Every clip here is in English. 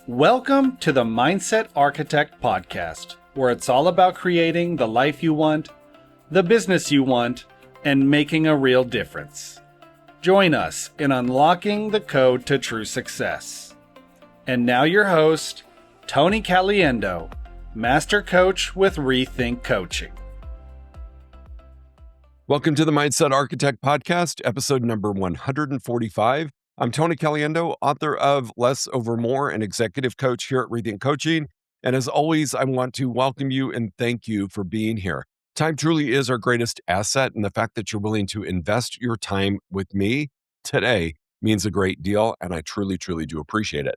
Welcome to the Mindset Architect Podcast, where it's all about creating the life you want, the business you want, and making a real difference. Join us in unlocking the code to true success. And now your host, Tony Caliendo, Master Coach with Rethink Coaching. Welcome to the Mindset Architect Podcast, episode number 145. I'm Tony Caliendo, author of Less Over More and executive coach here at Rethink Coaching. And as always, I want to welcome you and thank you for being here. Time truly is our greatest asset, and the fact that you're willing to invest your time with me today means a great deal, and I truly do appreciate it.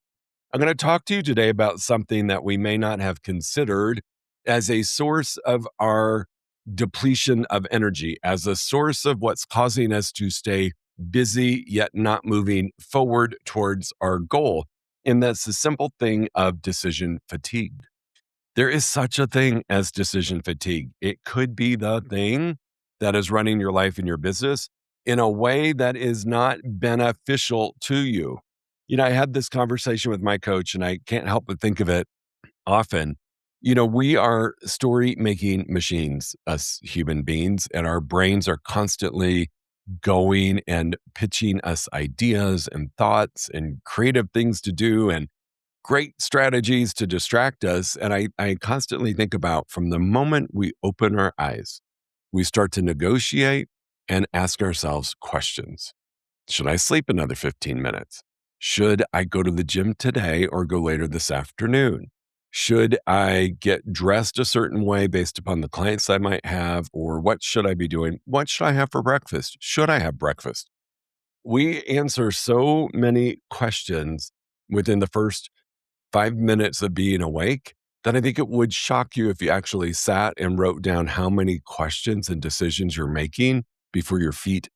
I'm going to talk to you today about something that we may not have considered as a source of our depletion of energy, as a source of what's causing us to stay busy yet not moving forward towards our goal. And that's the simple thing of decision fatigue. There is such a thing as decision fatigue. It could be the thing that is running your life and your business in a way that is not beneficial to you. You know, I had this conversation with my coach, and I can't help but think of it often. You know, we are story-making machines, us human beings, and our brains are constantly going and pitching us ideas and thoughts and creative things to do and great strategies to distract us. And I constantly think about, from the moment we open our eyes, we start to negotiate and ask ourselves questions. Should I sleep another 15 minutes? Should I go to the gym today or go later this afternoon? Should I get dressed a certain way based upon the clients I might have? Or what should I be doing? What should I have for breakfast? Should I have breakfast? We answer so many questions within the first 5 minutes of being awake that I think it would shock you if you actually sat and wrote down how many questions and decisions you're making before your feet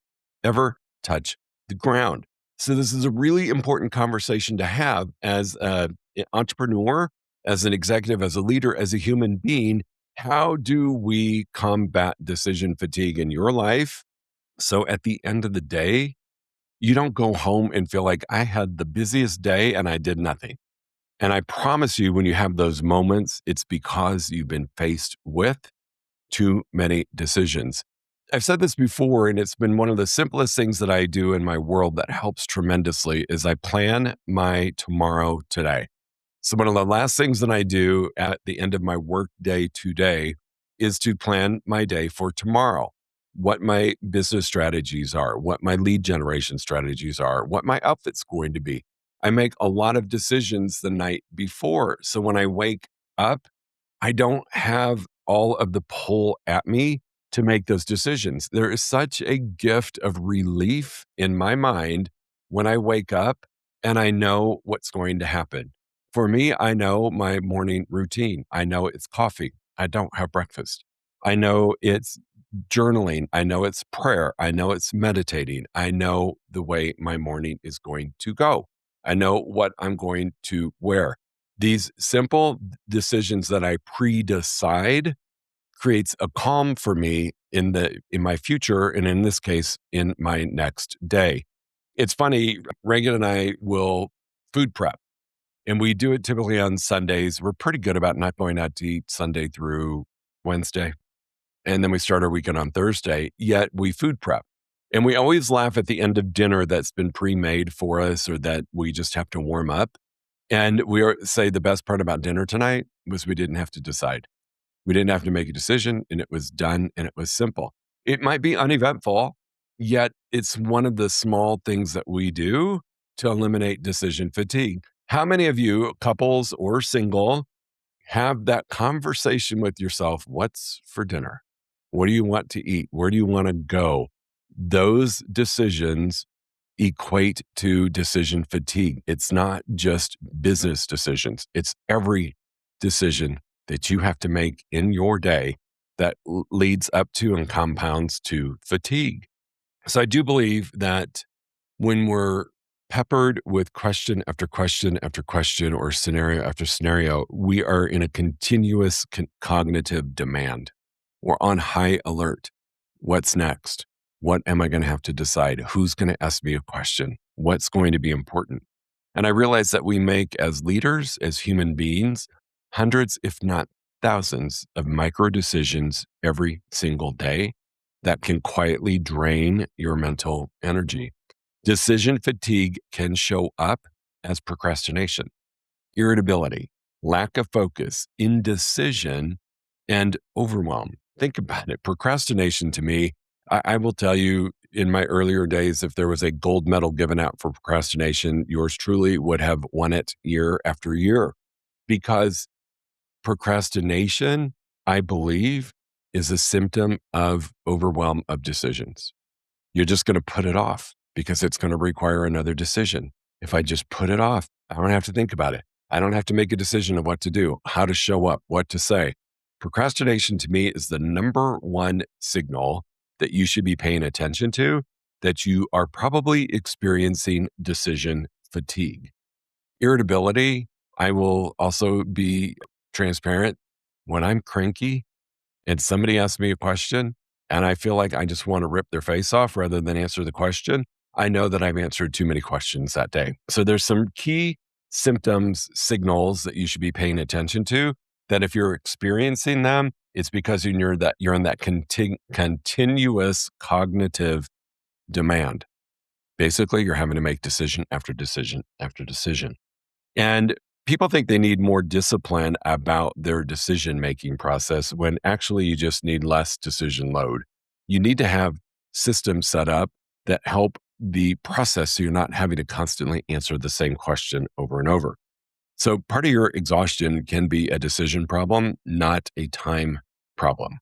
ever touch the ground. So this is a really important conversation to have as an entrepreneur, as an executive, as a leader, as a human being. How do we combat decision fatigue in your life? So at the end of the day, you don't go home and feel like, I had the busiest day and I did nothing. And I promise you, when you have those moments, it's because you've been faced with too many decisions. I've said this before, and it's been one of the simplest things that I do in my world that helps tremendously is I plan my tomorrow today. So one of the last things that I do at the end of my work day today is to plan my day for tomorrow, what my business strategies are, what my lead generation strategies are, what my outfit's going to be. I make a lot of decisions the night before. So when I wake up, I don't have all of the pull at me to make those decisions. There is such a gift of relief in my mind when I wake up and I know what's going to happen. For me, I know my morning routine. I know it's coffee. I don't have breakfast. I know it's journaling. I know it's prayer. I know it's meditating. I know the way my morning is going to go. I know what I'm going to wear. These simple decisions that I pre-decide creates a calm for me in my future, and in this case, in my next day. It's funny, Reagan and I will food prep. And we do it typically on Sundays. We're pretty good about not going out to eat Sunday through Wednesday. And then we start our weekend on Thursday, yet we food prep. And we always laugh at the end of dinner that's been pre-made for us or that we just have to warm up. And say the best part about dinner tonight was we didn't have to decide. We didn't have to make a decision, and it was done, and it was simple. It might be uneventful, yet it's one of the small things that we do to eliminate decision fatigue. How many of you, couples or single, have that conversation with yourself? What's for dinner? What do you want to eat? Where do you want to go? Those decisions equate to decision fatigue. It's not just business decisions. It's every decision that you have to make in your day that leads up to and compounds to fatigue. So I do believe that when we're peppered with question after question after question or scenario after scenario, we are in a continuous cognitive demand. We're on high alert. What's next? What am I going to have to decide? Who's going to ask me a question? What's going to be important? And I realize that we make, as leaders, as human beings, hundreds, if not thousands, of micro decisions every single day that can quietly drain your mental energy. Decision fatigue can show up as procrastination, irritability, lack of focus, indecision, and overwhelm. Think about it. Procrastination to me, I will tell you, in my earlier days, if there was a gold medal given out for procrastination, yours truly would have won it year after year, because procrastination, I believe, is a symptom of overwhelm of decisions. You're just going to put it off because it's going to require another decision. If I just put it off, I don't have to think about it. I don't have to make a decision of what to do, how to show up, what to say. Procrastination to me is the number one signal that you should be paying attention to, that you are probably experiencing decision fatigue. Irritability, I will also be transparent. When I'm cranky and somebody asks me a question and I feel like I just want to rip their face off rather than answer the question, I know that I've answered too many questions that day. So there's some key symptoms, signals that you should be paying attention to, that if you're experiencing them, it's because you're in that continuous cognitive demand. Basically, you're having to make decision after decision after decision. And people think they need more discipline about their decision-making process when actually you just need less decision load. You need to have systems set up that help the process so you're not having to constantly answer the same question over and over. So part of your exhaustion can be a decision problem, not a time problem.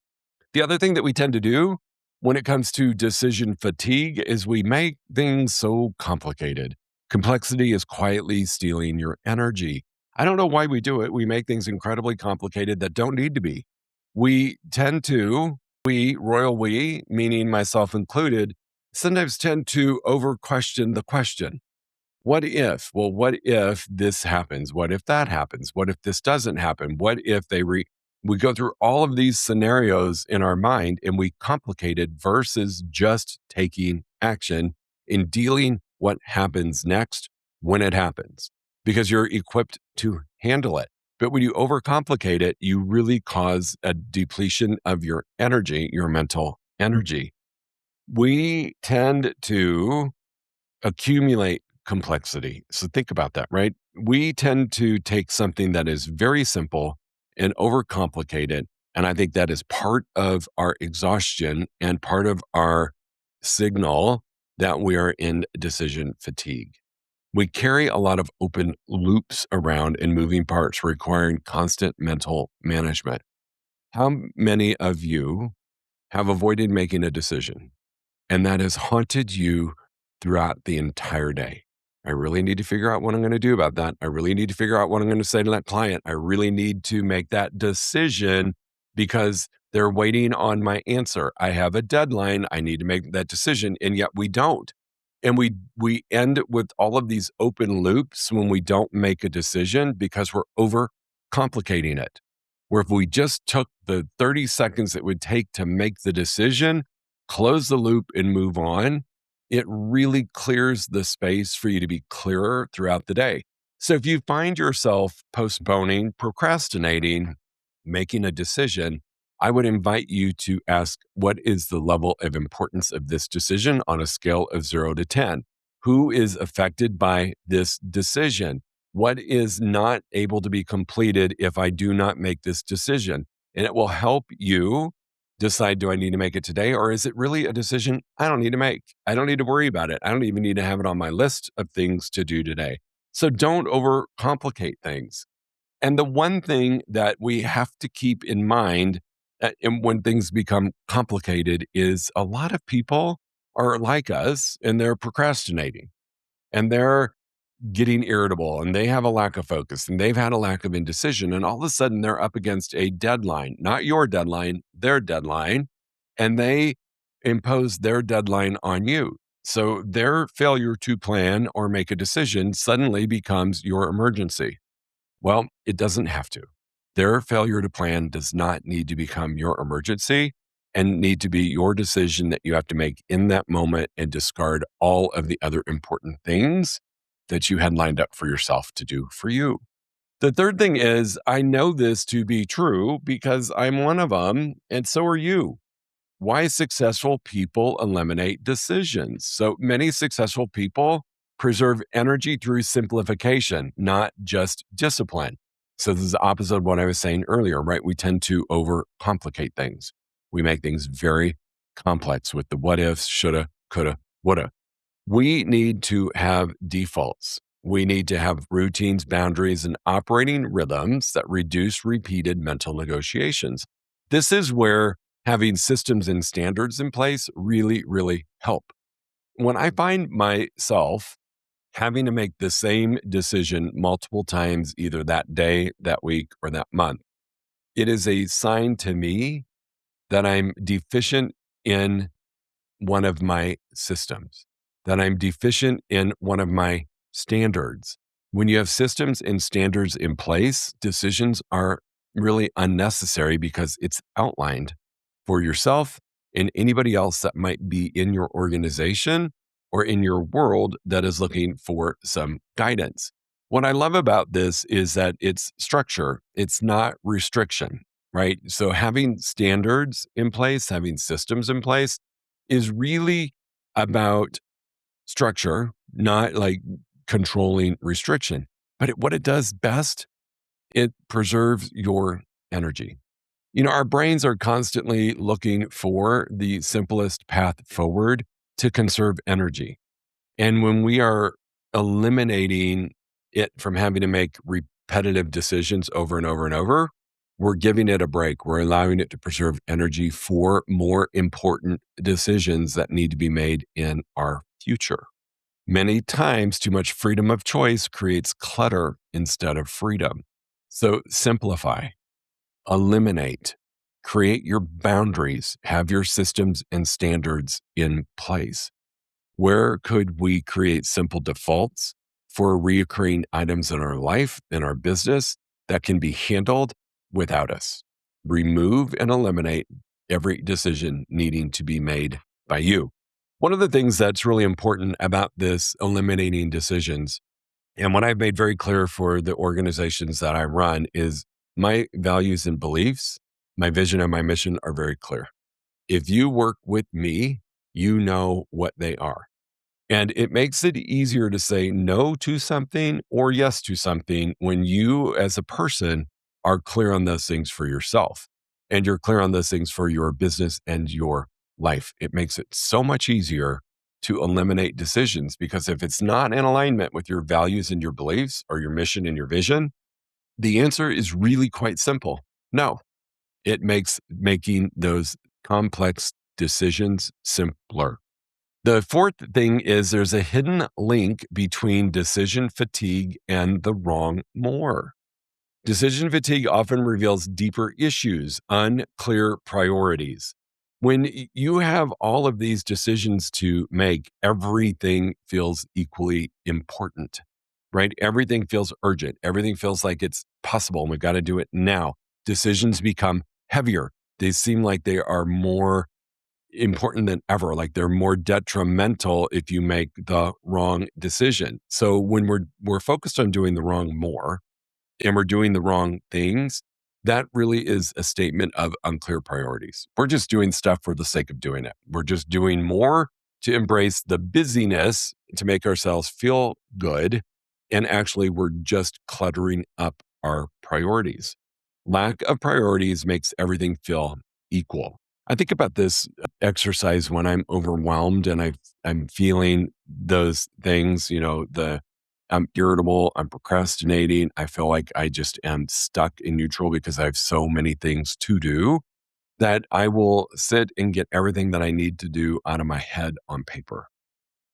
The other thing that we tend to do when it comes to decision fatigue is we make things so complicated. Complexity is quietly stealing your energy. I don't know why we do it. We make things incredibly complicated that don't need to be. We tend to, royal we, meaning myself included, sometimes tend to over question the question. What if? Well, what if this happens? What if that happens? What if this doesn't happen? What if we go through all of these scenarios in our mind and we complicate it versus just taking action in dealing what happens next when it happens, because you're equipped to handle it. But when you overcomplicate it, you really cause a depletion of your energy, your mental energy. We tend to accumulate complexity. So think about that, right? We tend to take something that is very simple and overcomplicate it. And I think that is part of our exhaustion and part of our signal that we are in decision fatigue. We carry a lot of open loops around and moving parts requiring constant mental management. How many of you have avoided making a decision and that has haunted you throughout the entire day? I really need to figure out what I'm going to do about that. I really need to figure out what I'm going to say to that client. I really need to make that decision because they're waiting on my answer. I have a deadline. I need to make that decision. And yet we don't. And we end with all of these open loops when we don't make a decision because we're over complicating it. Where if we just took the 30 seconds it would take to make the decision, close the loop and move on, it really clears the space for you to be clearer throughout the day. So if you find yourself postponing, procrastinating, making a decision, I would invite you to ask, what is the level of importance of this decision on a scale of 0 to 10? Who is affected by this decision? What is not able to be completed if I do not make this decision? And it will help you decide, do I need to make it today? Or is it really a decision I don't need to make? I don't need to worry about it. I don't even need to have it on my list of things to do today. So don't overcomplicate things. And the one thing that we have to keep in mind and when things become complicated is a lot of people are like us and they're procrastinating and they're getting irritable and they have a lack of focus and they've had a lack of indecision. And all of a sudden they're up against a deadline, not your deadline, their deadline. And they impose their deadline on you. So their failure to plan or make a decision suddenly becomes your emergency. Well, it doesn't have to. Their failure to plan does not need to become your emergency and need to be your decision that you have to make in that moment and discard all of the other important things that you had lined up for yourself to do for you. The third thing is, I know this to be true because I'm one of them, and so are you. Why successful people eliminate decisions. So many successful people preserve energy through simplification, not just discipline. So this is the opposite of what I was saying earlier, right? We tend to overcomplicate things. We make things very complex with the what ifs, shoulda, coulda, woulda. We need to have defaults. We need to have routines, boundaries, and operating rhythms that reduce repeated mental negotiations. This is where having systems and standards in place really, really help. When I find myself having to make the same decision multiple times, either that day, that week, or that month, it is a sign to me that I'm deficient in one of my systems, that I'm deficient in one of my standards. When you have systems and standards in place, decisions are really unnecessary because it's outlined for yourself and anybody else that might be in your organization or in your world that is looking for some guidance. What I love about this is that it's structure, it's not restriction, right? So having standards in place, having systems in place is really about structure, not like controlling restriction. But what it does best, it preserves your energy. Our brains are constantly looking for the simplest path forward to conserve energy. And when we are eliminating it from having to make repetitive decisions over and over and over, we're giving it a break. We're allowing it to preserve energy for more important decisions that need to be made in our future. Many times, too much freedom of choice creates clutter instead of freedom. So simplify, eliminate, create your boundaries, have your systems and standards in place. Where could we create simple defaults for reoccurring items in our life, in our business that can be handled without us? Remove and eliminate every decision needing to be made by you. One of the things that's really important about this eliminating decisions, and what I've made very clear for the organizations that I run, is my values and beliefs, my vision and my mission are very clear. If you work with me, you know what they are. And it makes it easier to say no to something or yes to something when you as a person are clear on those things for yourself and you're clear on those things for your business and your life. It makes it so much easier to eliminate decisions because if it's not in alignment with your values and your beliefs or your mission and your vision, the answer is really quite simple. No, it makes making those complex decisions simpler. The fourth thing is there's a hidden link between decision fatigue and the wrong more. Decision fatigue often reveals deeper issues, unclear priorities. When you have all of these decisions to make, everything feels equally important, right? Everything feels urgent. Everything feels like it's possible and we've got to do it now. Decisions become heavier. They seem like they are more important than ever, like they're more detrimental if you make the wrong decision. So when we're focused on doing the wrong more and we're doing the wrong things, that really is a statement of unclear priorities. We're just doing stuff for the sake of doing it. We're just doing more to embrace the busyness to make ourselves feel good. And actually, we're just cluttering up our priorities. Lack of priorities makes everything feel equal. I think about this exercise when I'm overwhelmed and I'm feeling those things, I'm irritable, I'm procrastinating. I feel like I just am stuck in neutral because I have so many things to do that I will sit and get everything that I need to do out of my head on paper.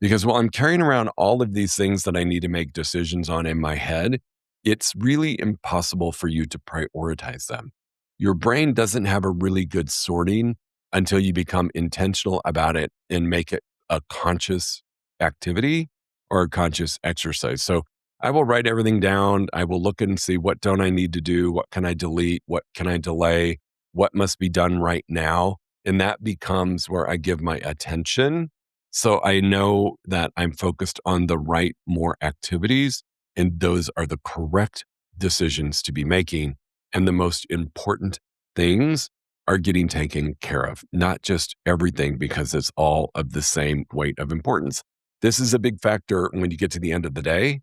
Because while I'm carrying around all of these things that I need to make decisions on in my head, it's really impossible for you to prioritize them. Your brain doesn't have a really good sorting until you become intentional about it and make it a conscious activity or a conscious exercise. So I will write everything down. I will look and see what don't I need to do? What can I delete? What can I delay? What must be done right now? And that becomes where I give my attention So I know that I'm focused on the right more activities, and those are the correct decisions to be making. And the most important things are getting taken care of, not just everything because it's all of the same weight of importance. This is a big factor when you get to the end of the day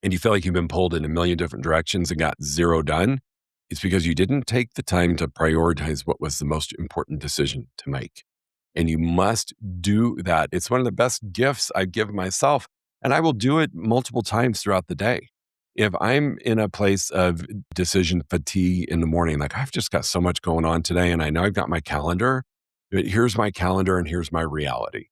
and you feel like you've been pulled in a million different directions and got zero done. It's because you didn't take the time to prioritize what was the most important decision to make. And you must do that. It's one of the best gifts I give myself. And I will do it multiple times throughout the day. If I'm in a place of decision fatigue in the morning, like I've just got so much going on today, and I know I've got my calendar, but here's my calendar and here's my reality.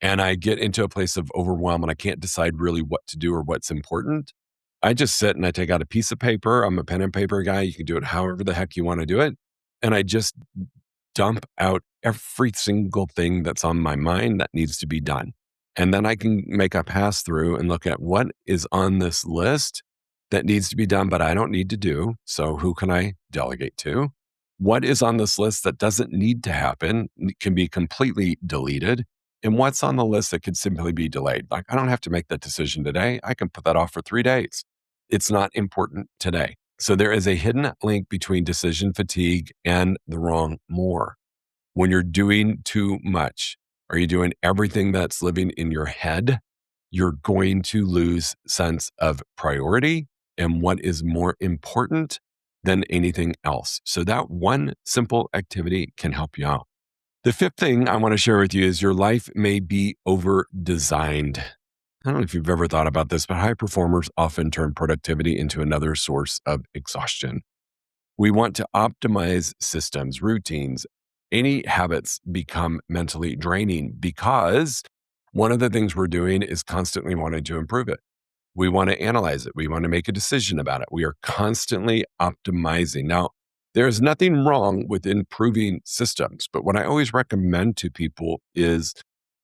And I get into a place of overwhelm and I can't decide really what to do or what's important. I just sit and I take out a piece of paper. I'm a pen and paper guy. You can do it however the heck you want to do it. And I just dump out every single thing that's on my mind that needs to be done. And then I can make a pass through and look at what is on this list that needs to be done, but I don't need to do. So who can I delegate to? What is on this list that doesn't need to happen, can be completely deleted? And what's on the list that could simply be delayed? Like, I don't have to make that decision today. I can put that off for 3 days. It's not important today. So there is a hidden link between decision fatigue and the wrong more. When you're doing too much, or you're doing everything that's living in your head, you're going to lose sense of priority and what is more important than anything else. So that one simple activity can help you out. The fifth thing I want to share with you is your life may be over designed. I don't know if you've ever thought about this, but high performers often turn productivity into another source of exhaustion. We want to optimize systems, routines. Any habits become mentally draining because one of the things we're doing is constantly wanting to improve it. We want to analyze it. We want to make a decision about it. We are constantly optimizing. Now, there's nothing wrong with improving systems, but what I always recommend to people is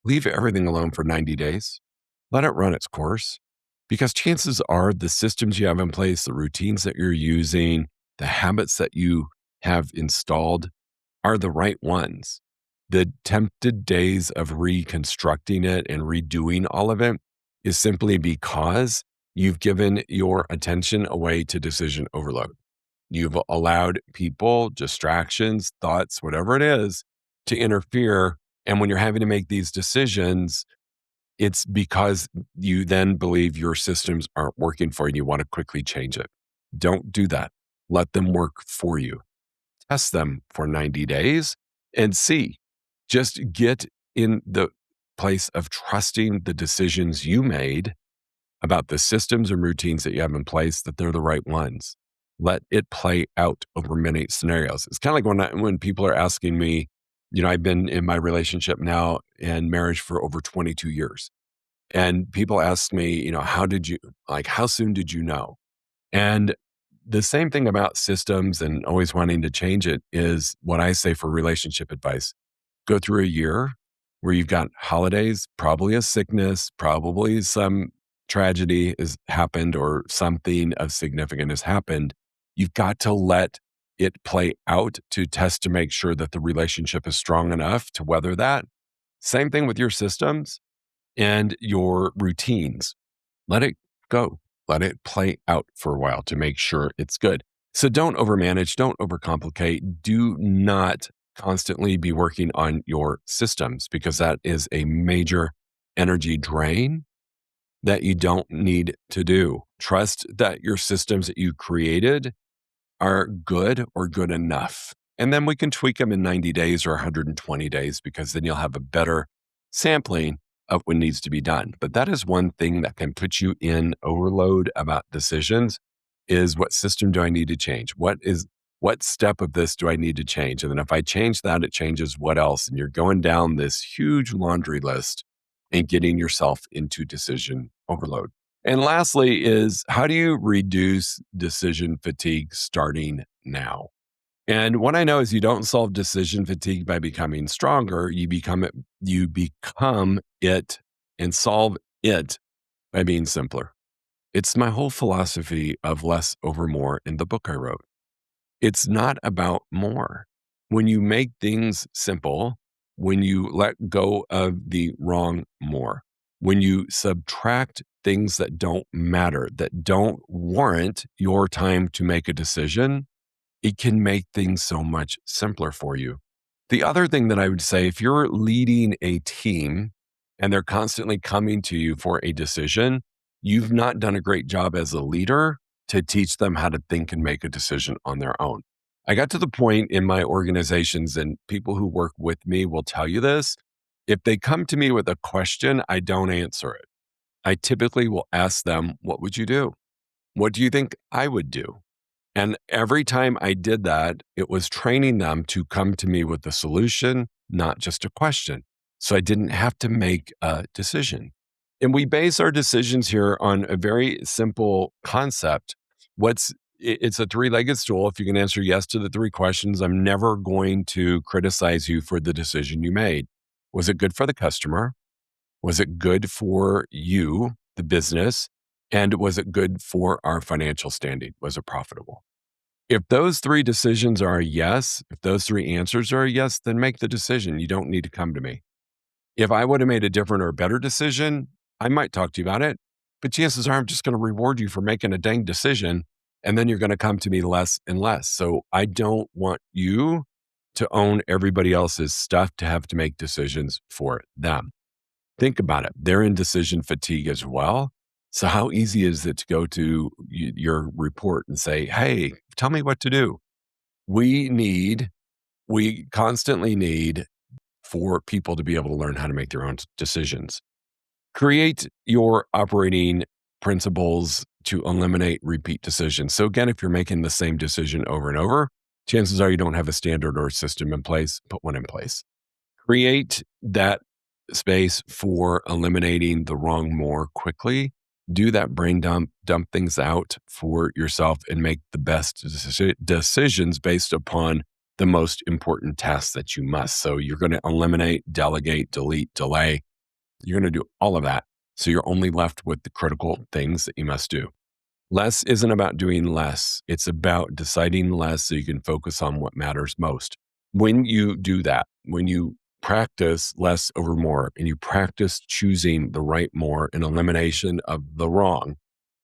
leave everything alone for 90 days. Let it run its course, because chances are the systems you have in place, the routines that you're using, the habits that you have installed are the right ones. The tempted days of reconstructing it and redoing all of it is simply because you've given your attention away to decision overload. You've allowed people, distractions, thoughts, whatever it is, to interfere. And when you're having to make these decisions, it's because you then believe your systems aren't working for you and you want to quickly change it. Don't do that. Let them work for you. Test them for 90 days and see. Just get in the place of trusting the decisions you made about the systems and routines that you have in place, that they're the right ones. Let it play out over many scenarios. It's kind of like when people are asking me, I've been in my relationship now and marriage for over 22 years. And people ask me, how soon did you know? And the same thing about systems and always wanting to change it is what I say for relationship advice. Go through a year where you've got holidays, probably a sickness, probably some tragedy has happened or something of significance has happened. You've got to let it play out to test to make sure that the relationship is strong enough to weather that. Same thing with your systems and your routines. Let it go. Let it play out for a while to make sure it's good. So don't overmanage, don't overcomplicate. Do not constantly be working on your systems, because that is a major energy drain that you don't need to do. Trust that your systems that you created are good or good enough. And then we can tweak them in 90 days or 120 days, because then you'll have a better sampling of what needs to be done. But that is one thing that can put you in overload about decisions, is what system do I need to change? What step of this do I need to change? And then if I change that, it changes what else? And you're going down this huge laundry list and getting yourself into decision overload. And lastly is, how do you reduce decision fatigue starting now? And what I know is you don't solve decision fatigue by becoming stronger. You become it and solve it by being simpler. It's my whole philosophy of less over more in the book I wrote. It's not about more. When you make things simple, when you let go of the wrong more, when you subtract things that don't matter, that don't warrant your time to make a decision, it can make things so much simpler for you. The other thing that I would say, if you're leading a team and they're constantly coming to you for a decision, you've not done a great job as a leader to teach them how to think and make a decision on their own. I got to the point in my organizations, and people who work with me will tell you this. If they come to me with a question, I don't answer it. I typically will ask them, what would you do? What do you think I would do? And every time I did that, it was training them to come to me with a solution, not just a question. So I didn't have to make a decision. And we base our decisions here on a very simple concept. It's a three-legged stool. If you can answer yes to the three questions, I'm never going to criticize you for the decision you made. Was it good for the customer? Was it good for you, the business? And was it good for our financial standing? Was it profitable? If those three decisions are a yes, if those three answers are a yes, then make the decision. You don't need to come to me. If I would have made a different or better decision, I might talk to you about it. But chances are I'm just going to reward you for making a dang decision. And then you're going to come to me less and less. So I don't want you to own everybody else's stuff to have to make decisions for them. Think about it. They're in decision fatigue as well. So how easy is it to go to your report and say, hey, tell me what to do? We constantly need for people to be able to learn how to make their own decisions. Create your operating principles to eliminate repeat decisions. So again, if you're making the same decision over and over, chances are you don't have a standard or a system in place. Put one in place. Create that space for eliminating the wrong more quickly. Do that brain dump things out for yourself and make the best decisions based upon the most important tasks that you must. So you're going to eliminate, delegate, delete, delay. You're going to do all of that. So you're only left with the critical things that you must do. Less isn't about doing less. It's about deciding less so you can focus on what matters most. When you do that, when you practice less over more and you practice choosing the right more and elimination of the wrong,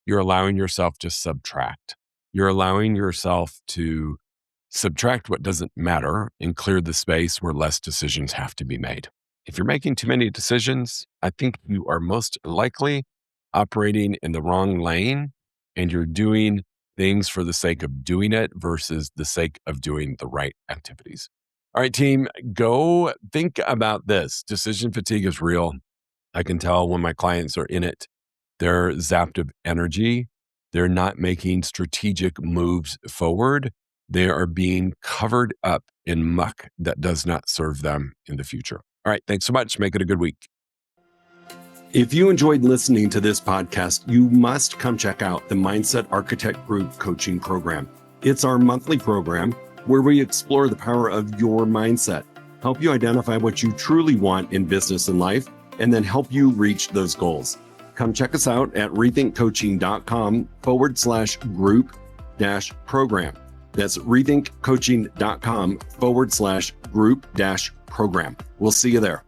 you're allowing yourself to subtract. You're allowing yourself to subtract what doesn't matter and clear the space where less decisions have to be made. If you're making too many decisions, I think you are most likely operating in the wrong lane and you're doing things for the sake of doing it versus the sake of doing the right activities. All right, team, go think about this. Decision fatigue is real. I can tell when my clients are in it, they're zapped of energy. They're not making strategic moves forward. They are being covered up in muck that does not serve them in the future. All right, thanks so much. Make it a good week. If you enjoyed listening to this podcast, you must come check out the Mindset Architect Group Coaching Program. It's our monthly program where we explore the power of your mindset, help you identify what you truly want in business and life, and then help you reach those goals. Come check us out at rethinkcoaching.com/group-program. That's rethinkcoaching.com/group-program. We'll see you there.